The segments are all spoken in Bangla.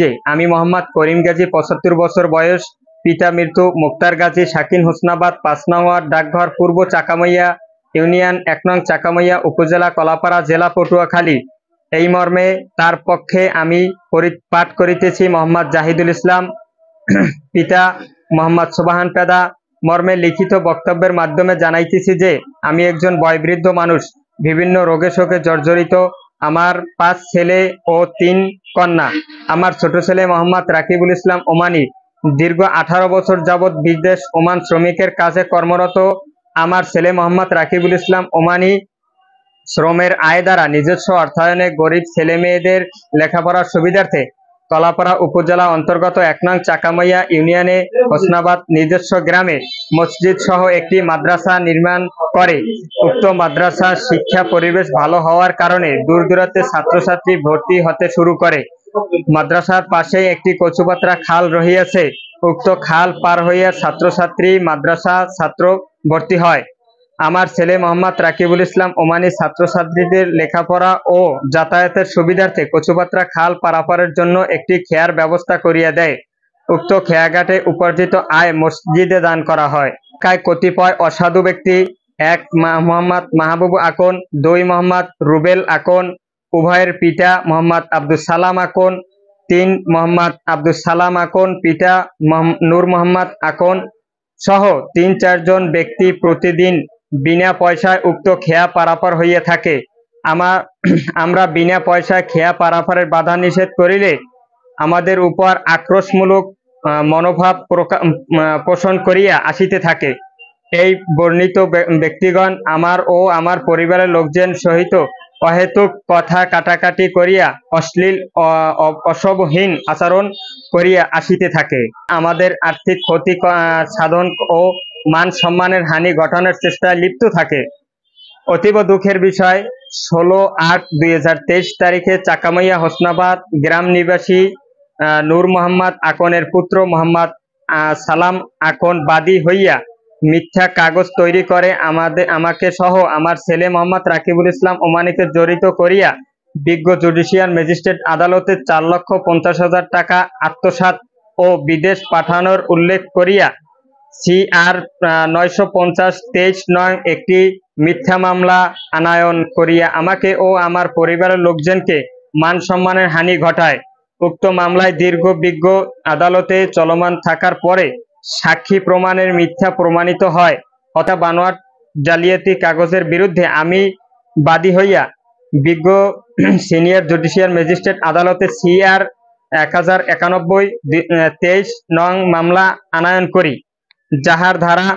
যে আমি মোহাম্মদ করিম গাজী ৭৫ বছর বয়স, পিতা মৃত্যু মুক্তার গাজী, শাকিন হোসনাবাদ, ৫ নং ওয়ার্ড, ডাকঘর পূর্ব চাকামাইয়া ইউনিয়ন, ১ নং চাকামাইয়া উপজেলা, কলাপাড়া জেলা, পটুয়াখালী। এই মর্মে তার পক্ষে আমি পাঠ করিতেছি মোহাম্মদ জাহিদুল ইসলাম, পিতা মোহাম্মদ সোবাহান পেদা। মর্মে লিখিত বক্তব্যের মাধ্যমে জানাইতেছি যে আমি একজন বয়োবৃদ্ধ মানুষ, বিভিন্ন রোগে শোকে জর্জরিত। আমার ৫ ছেলে ও ৩ কন্যা। আমার ছোট ছেলে মোহাম্মদ রাকিবুল ইসলাম ওমানি দীর্ঘ ১৮ বছর যাবৎ বিদেশ ওমান শ্রমিকের কাজে কর্মরত। আমার ছেলে মোহাম্মদ রাকিবুল ইসলাম ওমানি শ্রমের আয় দ্বারা নিজস্ব অর্থায়নে গরিব ছেলে মেয়েদের লেখাপড়ার সুবিধার্থে কলাপাড়া উপজেলা অন্তর্গত ১ নং চাকামাইয়া ইউনিয়নে হোসনাবাদ নিজস্ব গ্রামে মসজিদ সহ একটি মাদ্রাসা নির্মাণ করে। উক্ত মাদ্রাসার শিক্ষা পরিবেশ ভালো হওয়ার কারণে দূর দূরান্তে ছাত্রছাত্রী ভর্তি হতে শুরু করে। মাদ্রাসার পাশে একটি কচুপাত্রা খাল রহিয়াছে। উক্ত খাল পার হইয়া ছাত্রছাত্রী মাদ্রাসা ছাত্র ভর্তি হয়। আমার ছেলে মোহাম্মদ রাকিবুল ইসলাম ওমানি ছাত্রছাত্রীদের লেখাপড়া ও যাতায়াতের সুবিধার্থে কচুপাত্রা খাল পারাপারের জন্য একটি খেয়ার ব্যবস্থা করিয়া দেয়। উক্ত খেয়াঘাটে উপার্জিত আয় মসজিদে দান করা হয়। কতিপয় অসাধু ব্যক্তি ১ মোহাম্মদ মাহবুব আকন, ২ মোহাম্মদ রুবেল আকন, উভয়ের পিতা মোহাম্মদ আব্দুল সালাম আকন, ৩ মোহাম্মদ আব্দুল সালাম আকন, পিতা নূর মোহাম্মদ আকন সহ ৩-৪ জন ব্যক্তি প্রতিদিন বিনা পয়সায় উক্ত খেয়া পারাপার হইয়া থাকে। আমরা বিনা পয়সায় খেয়া পারাপারের বাধা নিষেধ করিলে আমাদের উপর আক্রোশমূলক মনোভাব পোষণ করিয়া আসিতে থাকে। এই বর্ণিত ব্যক্তিগণ আমার ও আমার পরিবারের লোকজন সহিত অহেতুক কথা কাটাকাটি করিয়া অশ্লীল অশোভহীন আচরণ করিয়া আসিতে থাকে। আমাদের আর্থিক ক্ষতি সাধন ও মান সম্মানের হানি ঘটানোর চেষ্টায় লিপ্ত থাকে। অতীব দুঃখের বিষয়, ১৬/৮/২০২৩ তারিখে চাকামাইয়া হোসনাবাদ গ্রাম নিবাসী নূর মোহাম্মদ আকনের পুত্র মোহাম্মদ সালাম আকন বাদী হইয়া মিথ্যা কাগজ তৈরি করে আমাকে সহ আমার ছেলে মোহাম্মদ রাকিবুল ইসলাম ওমানিকে জড়িত করিয়া বিজ্ঞ জুডিশিয়াল ম্যাজিস্ট্রেট আদালতে ৪,৫০,০০০ টাকা আত্মসাৎ ও বিদেশ পাঠানোর উল্লেখ করিয়া CR ৯৫০/২৩ নং একটি মিথ্যা মামলা আনায়ন করিয়া আমাকে ও আমার পরিবারের লোকজনকে মান সম্মানের হানি ঘটায়। উক্ত মামলায় দীর্ঘ বিজ্ঞ আদালতে চলমান থাকার পরে সাক্ষী প্রমাণের মিথ্যা প্রমাণিত হয়। বানোয়াট জালিয়াতি কাগজের বিরুদ্ধে আমি বাদী হইয়া বিজ্ঞ সিনিয়র জুডিশিয়াল ম্যাজিস্ট্রেট আদালতে CR ১০৯১/২৩ নং মামলা আনায়ন করি, যাহার ধারা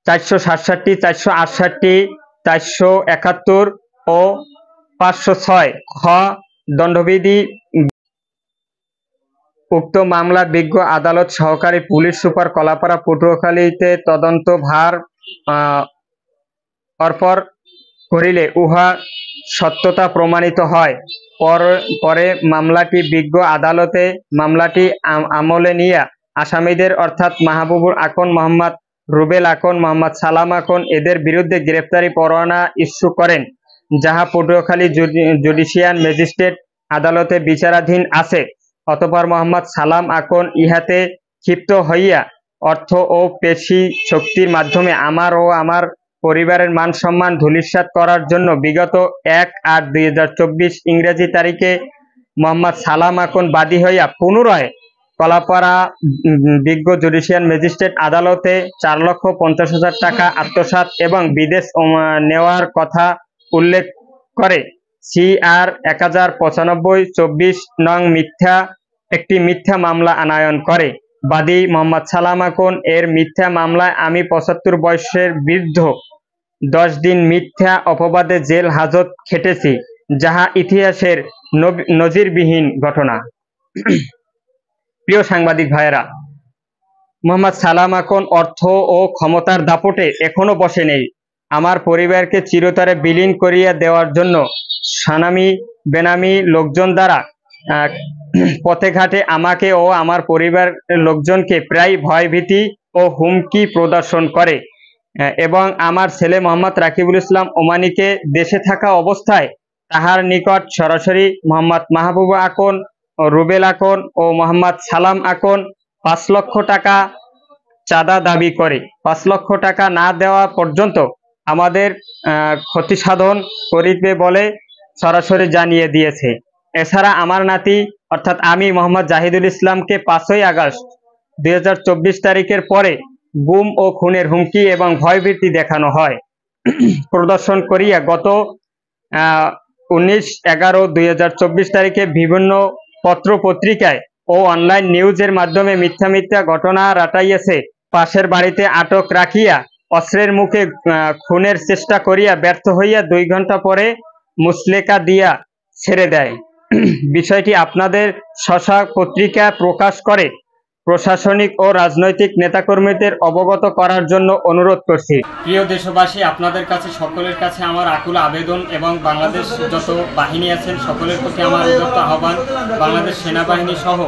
৪৬৭, ৪৬৮, ৪৭১ ও ৫০৬ খ দণ্ডবিধি। উক্ত মামলা বিজ্ঞ আদালত সহকারী পুলিশ সুপার কলাপাড়া পটুয়াখালীতে তদন্ত ভার অর্পণ করিলে উহা সত্যতা প্রমাণিত হয়। পরে মামলাটি বিজ্ঞ আদালতে মামলাটি আমলে নিয়া আসামিদের অর্থাৎ মাহবুবুল আকন, মোহাম্মদ রুবেল আকন, মোহাম্মদ সালাম আকন এদের বিরুদ্ধে গ্রেপ্তারি পরোয়ানা ইস্যু করেন, যাহা পটুয়াখালী জুডিশিয়াল ম্যাজিস্ট্রেট আদালতে বিচারাধীন আছে। অতঃপর মোহাম্মদ সালাম আকন ইহাতে ক্ষিপ্ত হইয়া অর্থ ও পেশি শক্তির মাধ্যমে আমার ও আমার পরিবারের মান সম্মান ধূলিসাৎ করার জন্য বিগত ১/৮/২০২৪ ইংরেজি তারিখে মোহাম্মদ সালাম আকন বাদী হইয়া পুনরায় কলাপাড়া বিজ্ঞ জুডিশিয়াল ম্যাজিস্ট্রেট আদালতে ৪,৫০,০০০ টাকা আত্মসাৎ এবং বিদেশ নেওয়ার কথা উল্লেখ করে CR ১০৯৫/২৪ নং একটি মিথ্যা মামলা আনায়ন করে। বাদী মোহাম্মদ সালাম আকন এর মিথ্যা মামলায় আমি ৭৫ বয়সের বৃদ্ধ ১০ দিন মিথ্যা অপবাদে জেল হাজত খেটেছি, যাহা ইতিহাসের নজিরবিহীন ঘটনা। প্রিয় সাংবাদিক ভাইয়েরা, মোহাম্মদ সালাম আকন অর্থ ও ক্ষমতার দাপটে এখনো বসে নেই। আমার পরিবারকে চিরতরে বিলীন করিয়া দেওয়ার জন্য সানামি বেনামি লোকজন দ্বারা পথে ঘাটে আমাকে ও আমার পরিবারের লোকজনকে প্রায় ভয়ভীতি ও হুমকি প্রদর্শন করে এবং আমার ছেলে মোহাম্মদ রাকিবুল ইসলাম ওমানিকে দেশে থাকা অবস্থায় তাহার নিকট সরাসরি মোহাম্মদ মাহবুব আকন রুবেল আকন ও মোহাম্মদ সালাম আকন 5 লক্ষ টাকা চাঁদা দাবি করে 5 লক্ষ টাকা না দেওয়া পর্যন্ত আমাদের ক্ষতি সাধন করিবে বলে সরাসরি জানিয়ে দিয়েছে। এছাড়া আমার নাতি অর্থাৎ আমি মোহাম্মদ জাহিদুল ইসলামকে 5ই আগস্ট 2024 তারিখের পরে গুম ও খুনের হুমকি এবং ভয়ভীতি দেখানো হয়। প্রদর্শন করিয়া গত 19/11/2024 তারিখে বিভিন্ন পত্র পত্রিকায় ও অনলাইন নিউজের মাধ্যমে মিথ্যা ঘটনা রাটাইয়াছে। পাশের বাড়িতে আটক রাখিয়া অস্ত্রের মুখে খুনের চেষ্টা করিয়া ব্যর্থ হইয়া 2 ঘন্টা পরে মুচলেকা দিয়া ছেড়ে দেয়। বিষয়টি আপনাদের স্বশা পত্রিকা প্রকাশ করে প্রশাসনিক ও রাজনৈতিক নেতাকর্মীদের অবগত করার জন্য অনুরোধ করছি। প্রিয় দেশবাসী, আপনাদের কাছে সকলের কাছে আমার আকুল আবেদন এবং বাংলাদেশ যত বাহিনী আছেন সকলের প্রতি আমার উদ্যত আহ্বান, বাংলাদেশ সেনাবাহিনী সহ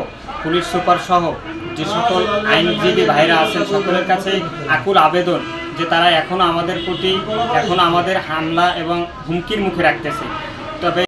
পুলিশ সুপার সহ যে সকল আইনজীবী ভাইরা আছেন সকলের কাছে আকুল আবেদন যে তারা এখনো আমাদের প্রতি আমাদের হামলা এবং হুমকির মুখে রাখতেছে। তবে